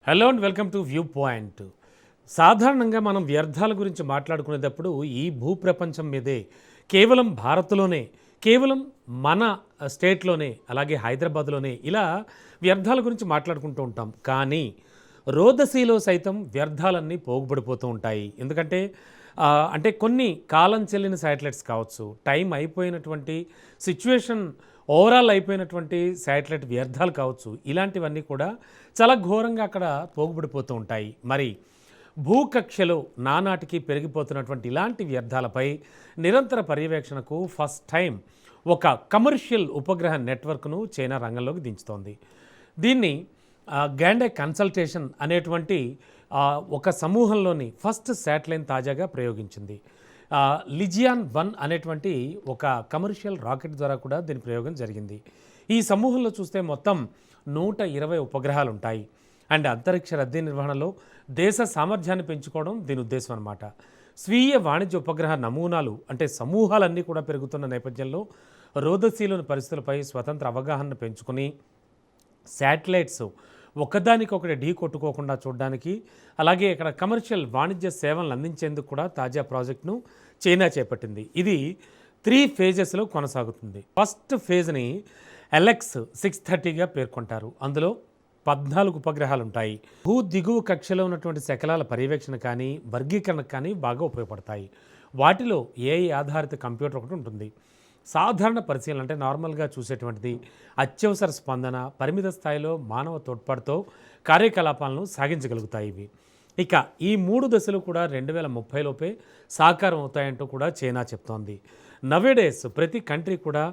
Hello and welcome to view point. సాధారణంగా మనం వ్యర్థాల గురించి మాట్లాడుకునేటప్పుడు ఈ భూప్రపంచం మీదే కేవలం భారత్లోనే, కేవలం మన స్టేట్లోనే, అలాగే హైదరాబాద్లోనే ఇలా వ్యర్థాల గురించి మాట్లాడుకుంటూ ఉంటాం. కానీ రోదసీలో సైతం వ్యర్థాలన్నీ పోగుపడిపోతూ ఉంటాయి. ఎందుకంటే అంటే కొన్ని కాలం చెల్లిన శాటిలైట్స్ కావచ్చు, టైం అయిపోయినటువంటి సిచ్యువేషన్ ఓవరాల్ అయిపోయినటువంటి శాటిలైట్ వ్యర్థాలు కావచ్చు, ఇలాంటివన్నీ కూడా చాలా ఘోరంగా అక్కడ పోగుపడిపోతూ ఉంటాయి. మరి భూకక్షలో నానాటికి పెరిగిపోతున్నటువంటి ఇలాంటి వ్యర్థాలపై నిరంతర పర్యవేక్షణకు ఫస్ట్ టైం ఒక కమర్షియల్ ఉపగ్రహ నెట్వర్క్ను చైనా రంగంలోకి దించుతోంది. దీన్ని గ్యాండే కన్సల్టేషన్ అనేటువంటి ఒక సమూహంలోని ఫస్ట్ శాటిలైట్ తాజాగా ప్రయోగించింది. లిజియాన్ 1 అనేటువంటి ఒక కమర్షియల్ రాకెట్ ద్వారా కూడా దీని ప్రయోగం జరిగింది. ఈ సమూహంలో చూస్తే మొత్తం 120 ఉపగ్రహాలు ఉంటాయి. అండ్ అంతరిక్ష రద్దీ నిర్వహణలో దేశ సామర్థ్యాన్ని పెంచుకోవడం దీని ఉద్దేశం అన్నమాట. స్వీయ వాణిజ్య ఉపగ్రహ నమూనాలు అంటే సమూహాలన్నీ కూడా పెరుగుతున్న నేపథ్యంలో రోదసీలోని పరిస్థితులపై స్వతంత్ర అవగాహనను పెంచుకుని శాటిలైట్స్ ఒకదానికొకటి ఢీ కొట్టుకోకుండా చూడడానికి, అలాగే ఇక్కడ కమర్షియల్ వాణిజ్య సేవలను అందించేందుకు కూడా తాజా ప్రాజెక్టును చైనా చేపట్టింది. ఇది 3 ఫేజెస్లో కొనసాగుతుంది. ఫస్ట్ ఫేజ్ని LX-630గా పేర్కొంటారు. అందులో 14 ఉపగ్రహాలు ఉంటాయి. భూ దిగువ కక్షలో ఉన్నటువంటి శకలాల పర్యవేక్షణ కానీ, వర్గీకరణకు కానీ బాగా ఉపయోగపడతాయి. వాటిలో AI ఆధారిత కంప్యూటర్ ఒకటి ఉంటుంది. సాధారణ పరిశీలన అంటే నార్మల్గా చూసేటువంటిది, అత్యవసర స్పందన, పరిమిత స్థాయిలో మానవ తోడ్పాటుతో కార్యకలాపాలను సాగించగలుగుతాయి ఇవి. ఇక ఈ 3 దశలు కూడా 2030 లోపే సాకారం అవుతాయంటూ కూడా చైనా చెప్తోంది. నవేడేస్ ప్రతి కంట్రీ కూడా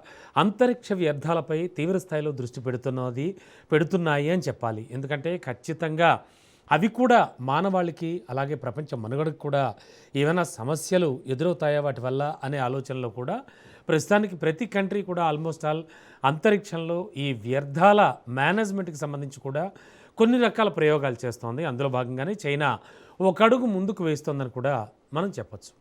అంతరిక్ష వ్యర్థాలపై తీవ్ర స్థాయిలో దృష్టి పెడుతున్నాయి అని చెప్పాలి. ఎందుకంటే ఖచ్చితంగా అవి కూడా మానవాళికి, అలాగే ప్రపంచ మనుగడకు కూడా ఏమైనా సమస్యలు ఎదురవుతాయా వాటి వల్ల అనే ఆలోచనలో కూడా ప్రస్తుతానికి ప్రతి కంట్రీ కూడా ఆల్మోస్ట్ ఆల్ అంతరిక్షంలో ఈ వ్యర్థాల మేనేజ్మెంట్కి సంబంధించి కూడా కొన్ని రకాల ప్రయోగాలు చేస్తోంది. అందులో భాగంగానే చైనా ఒక అడుగు ముందుకు వేస్తోందని కూడా మనం చెప్పచ్చు.